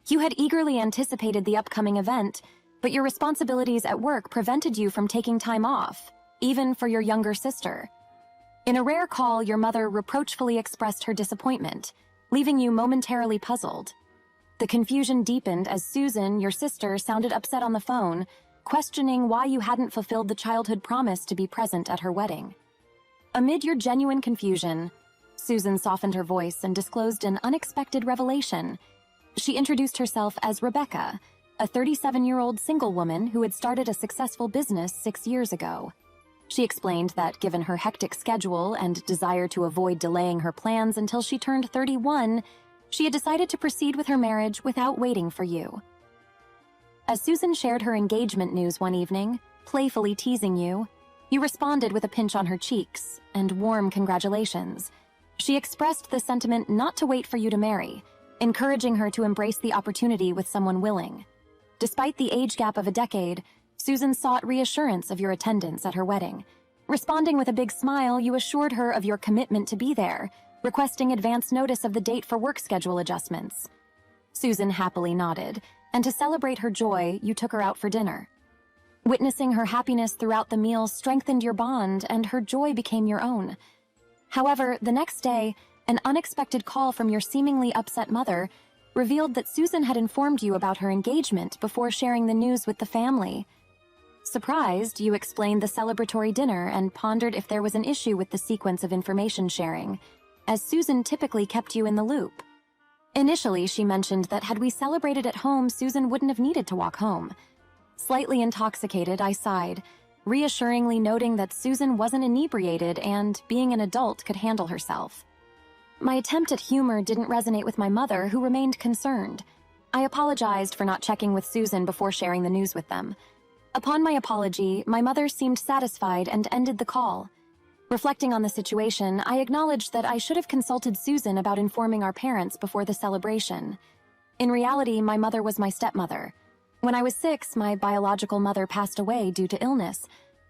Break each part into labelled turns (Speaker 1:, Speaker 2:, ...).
Speaker 1: You had eagerly anticipated the upcoming event, but your responsibilities at work prevented you from taking time off, even for your younger sister. In a rare call, your mother reproachfully expressed her disappointment, leaving you momentarily puzzled. The confusion deepened as Susan, your sister, sounded upset on the phone, questioning why you hadn't fulfilled the childhood promise to be present at her wedding. Amid your genuine confusion, Susan softened her voice and disclosed an unexpected revelation. She introduced herself as Rebecca, a 37-year-old single woman who had started a successful business 6 years ago. She explained that given her hectic schedule and desire to avoid delaying her plans until she turned 31, she had decided to proceed with her marriage without waiting for you. As Susan shared her engagement news one evening, playfully teasing you, you responded with a pinch on her cheeks and warm congratulations. She expressed the sentiment not to wait for you to marry, encouraging her to embrace the opportunity with someone willing. Despite the age gap of a decade, Susan sought reassurance of your attendance at her wedding. Responding with a big smile, you assured her of your commitment to be there, requesting advance notice of the date for work schedule adjustments. Susan happily nodded, and to celebrate her joy, you took her out for dinner. Witnessing her happiness throughout the meal strengthened your bond, and her joy became your own. However, the next day, an unexpected call from your seemingly upset mother revealed that Susan had informed you about her engagement before sharing the news with the family. Surprised, you explained the celebratory dinner and pondered if there was an issue with the sequence of information sharing, as Susan typically kept you in the loop. Initially, she mentioned that had we celebrated at home, Susan wouldn't have needed to walk home. Slightly intoxicated, I sighed, reassuringly noting that Susan wasn't inebriated and, being an adult, could handle herself. My attempt at humor didn't resonate with my mother, who remained concerned. I apologized for not checking with Susan before sharing the news with them. Upon my apology, my mother seemed satisfied and ended the call. Reflecting on the situation, I acknowledged that I should have consulted Susan about informing our parents before the celebration. In reality, my mother was my stepmother. When I was 6, my biological mother passed away due to illness.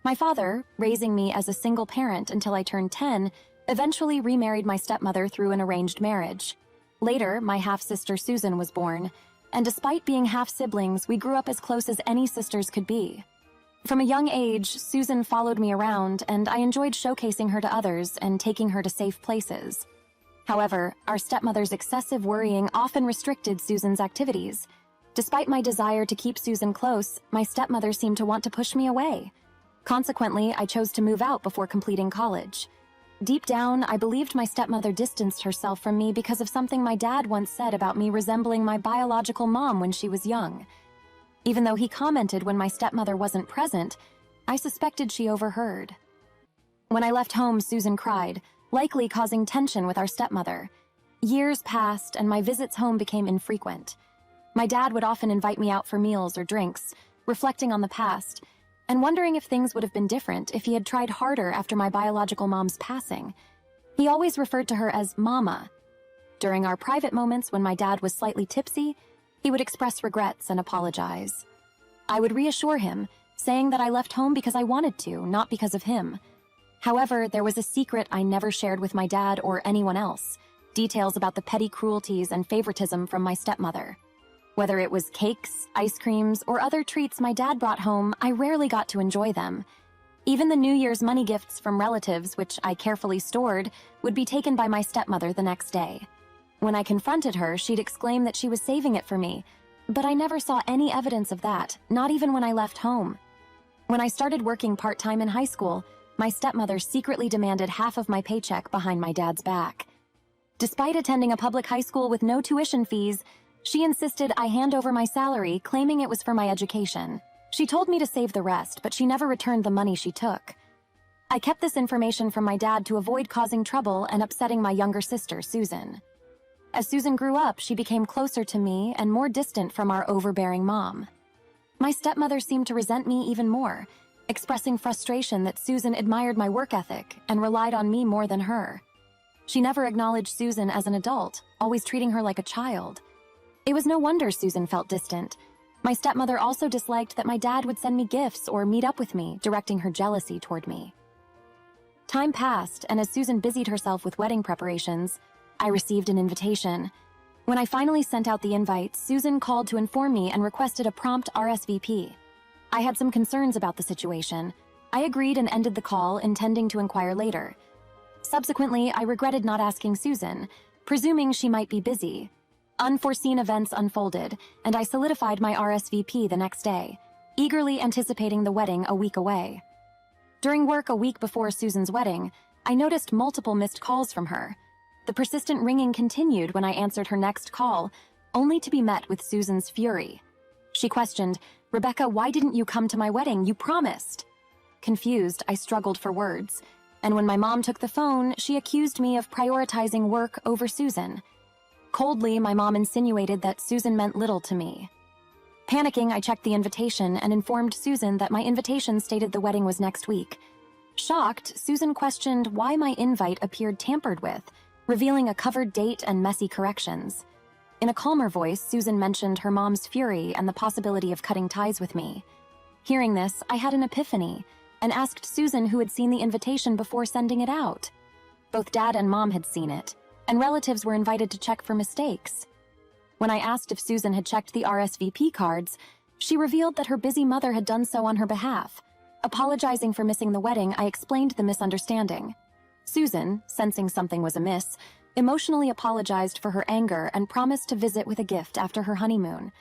Speaker 1: My father, raising me as a single parent until I turned 10, eventually remarried my stepmother through an arranged marriage. Later, my half-sister Susan was born, and despite being half-siblings, we grew up as close as any sisters could be. From a young age, Susan followed me around, and I enjoyed showcasing her to others and taking her to safe places. However, our stepmother's excessive worrying often restricted Susan's activities. Despite my desire to keep Susan close, my stepmother seemed to want to push me away. Consequently, I chose to move out before completing college. Deep down, I believed my stepmother distanced herself from me because of something my dad once said about me resembling my biological mom when she was young. Even though he commented when my stepmother wasn't present, I suspected she overheard. When I left home, Susan cried, likely causing tension with our stepmother. Years passed, and my visits home became infrequent. My dad would often invite me out for meals or drinks, reflecting on the past, and wondering if things would have been different if he had tried harder after my biological mom's passing. He always referred to her as Mama. During our private moments when my dad was slightly tipsy, he would express regrets and apologize. I would reassure him, saying that I left home because I wanted to, not because of him. However, there was a secret I never shared with my dad or anyone else, details about the petty cruelties and favoritism from my stepmother. Whether it was cakes, ice creams, or other treats my dad brought home, I rarely got to enjoy them. Even the New Year's money gifts from relatives, which I carefully stored, would be taken by my stepmother the next day. When I confronted her, she'd exclaim that she was saving it for me, but I never saw any evidence of that, not even when I left home. When I started working part-time in high school, my stepmother secretly demanded half of my paycheck behind my dad's back. Despite attending a public high school with no tuition fees, she insisted I hand over my salary, claiming it was for my education. She told me to save the rest, but she never returned the money she took. I kept this information from my dad to avoid causing trouble and upsetting my younger sister, Susan. As Susan grew up, she became closer to me and more distant from our overbearing mom. My stepmother seemed to resent me even more, expressing frustration that Susan admired my work ethic and relied on me more than her. She never acknowledged Susan as an adult, always treating her like a child. It was no wonder Susan felt distant. My stepmother also disliked that my dad would send me gifts or meet up with me, directing her jealousy toward me. Time passed, and as Susan busied herself with wedding preparations, I received an invitation. When I finally sent out the invite, Susan called to inform me and requested a prompt RSVP. I had some concerns about the situation. I agreed and ended the call, intending to inquire later. Subsequently, I regretted not asking Susan, presuming she might be busy. Unforeseen events unfolded, and I solidified my RSVP the next day, eagerly anticipating the wedding a week away. During work a week before Susan's wedding, I noticed multiple missed calls from her. The persistent ringing continued when I answered her next call, only to be met with Susan's fury. She questioned, "Rebecca, why didn't you come to my wedding? You promised." Confused, I struggled for words, and when my mom took the phone, she accused me of prioritizing work over Susan. Coldly, my mom insinuated that Susan meant little to me. Panicking, I checked the invitation and informed Susan that my invitation stated the wedding was next week. Shocked, Susan questioned why my invite appeared tampered with, revealing a covered date and messy corrections. In a calmer voice, Susan mentioned her mom's fury and the possibility of cutting ties with me. Hearing this, I had an epiphany and asked Susan who had seen the invitation before sending it out. Both Dad and Mom had seen it, and relatives were invited to check for mistakes. When I asked if Susan had checked the RSVP cards, she revealed that her busy mother had done so on her behalf. Apologizing for missing the wedding, I explained the misunderstanding. Susan, sensing something was amiss, emotionally apologized for her anger and promised to visit with a gift after her honeymoon.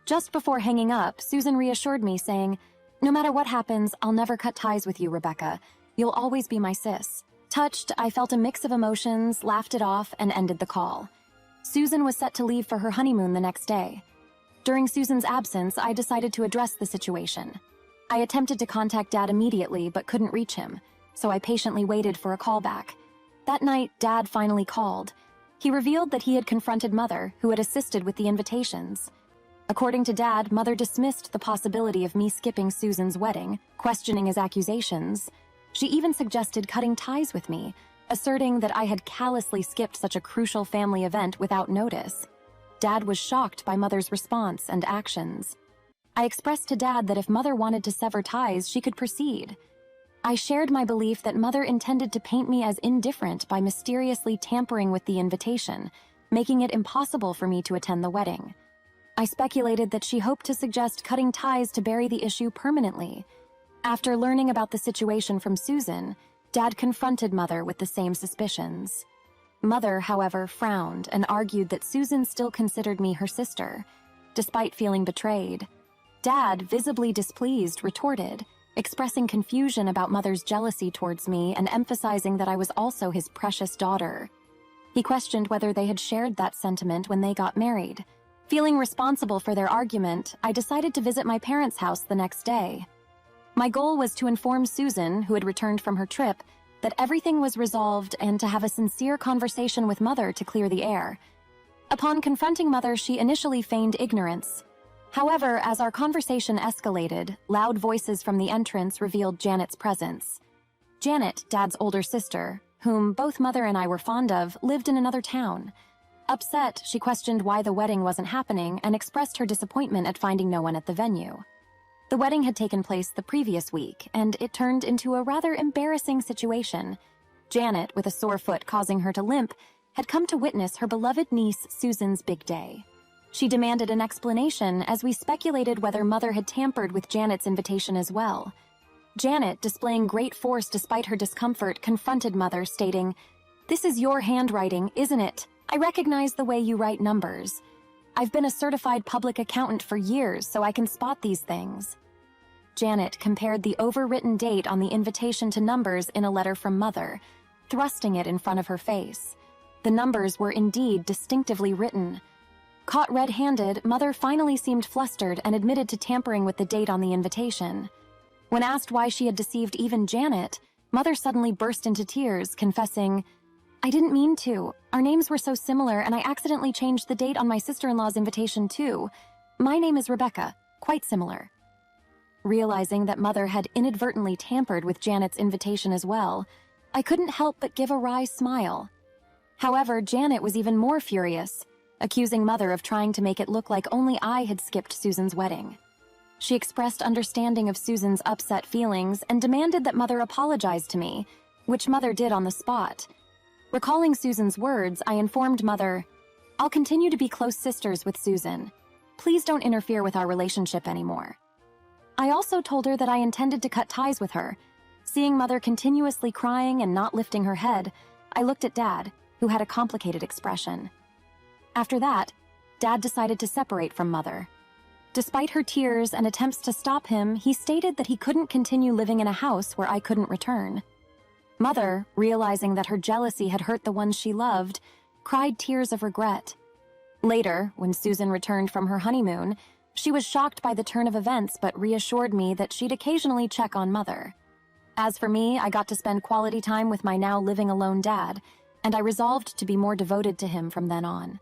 Speaker 1: Just before hanging up, Susan reassured me, saying, "No matter what happens, I'll never cut ties with you, Rebecca. You'll always be my sis." Touched, I felt a mix of emotions, laughed it off, and ended the call. Susan was set to leave for her honeymoon the next day. During Susan's absence, I decided to address the situation. I attempted to contact Dad immediately, but couldn't reach him, so I patiently waited for a call back. That night, Dad finally called. He revealed that he had confronted Mother, who had assisted with the invitations. According to Dad, Mother dismissed the possibility of me skipping Susan's wedding, questioning his accusations. She even suggested cutting ties with me, asserting that I had callously skipped such a crucial family event without notice. Dad was shocked by Mother's response and actions. I expressed to Dad that if Mother wanted to sever ties, she could proceed. I shared my belief that Mother intended to paint me as indifferent by mysteriously tampering with the invitation, making it impossible for me to attend the wedding. I speculated that she hoped to suggest cutting ties to bury the issue permanently. After learning about the situation from Susan, Dad confronted Mother with the same suspicions. Mother, however, frowned and argued that Susan still considered me her sister, despite feeling betrayed. Dad, visibly displeased, retorted, expressing confusion about Mother's jealousy towards me and emphasizing that I was also his precious daughter. He questioned whether they had shared that sentiment when they got married. Feeling responsible for their argument, I decided to visit my parents' house the next day. My goal was to inform Susan, who had returned from her trip, that everything was resolved and to have a sincere conversation with Mother to clear the air. Upon confronting Mother, she initially feigned ignorance. However, as our conversation escalated, loud voices from the entrance revealed Janet's presence. Janet, Dad's older sister, whom both Mother and I were fond of, lived in another town. Upset, she questioned why the wedding wasn't happening and expressed her disappointment at finding no one at the venue. The wedding had taken place the previous week, and it turned into a rather embarrassing situation. Janet, with a sore foot causing her to limp, had come to witness her beloved niece Susan's big day. She demanded an explanation as we speculated whether Mother had tampered with Janet's invitation as well. Janet, displaying great force despite her discomfort, confronted Mother, stating, "This is your handwriting, isn't it? I recognize the way you write numbers. I've been a certified public accountant for years, so I can spot these things." Janet compared the overwritten date on the invitation to numbers in a letter from Mother, thrusting it in front of her face. The numbers were indeed distinctively written. Caught red-handed, Mother finally seemed flustered and admitted to tampering with the date on the invitation. When asked why she had deceived even Janet, Mother suddenly burst into tears, confessing, "I didn't mean to. Our names were so similar, and I accidentally changed the date on my sister-in-law's invitation too. My name is Rebecca, quite similar." Realizing that Mother had inadvertently tampered with Janet's invitation as well, I couldn't help but give a wry smile. However, Janet was even more furious, accusing Mother of trying to make it look like only I had skipped Susan's wedding. She expressed understanding of Susan's upset feelings and demanded that Mother apologize to me, which Mother did on the spot. Recalling Susan's words, I informed Mother, I'll continue to be close sisters with Susan. Please don't interfere with our relationship anymore. I also told her that I intended to cut ties with her. Seeing Mother continuously crying and not lifting her head, I looked at Dad, who had a complicated expression. After that, Dad decided to separate from Mother. Despite her tears and attempts to stop him, he stated that he couldn't continue living in a house where I couldn't return. Mother, realizing that her jealousy had hurt the ones she loved, cried tears of regret. Later, when Susan returned from her honeymoon, she was shocked by the turn of events but reassured me that she'd occasionally check on Mother. As for me, I got to spend quality time with my now living alone dad, and I resolved to be more devoted to him from then on.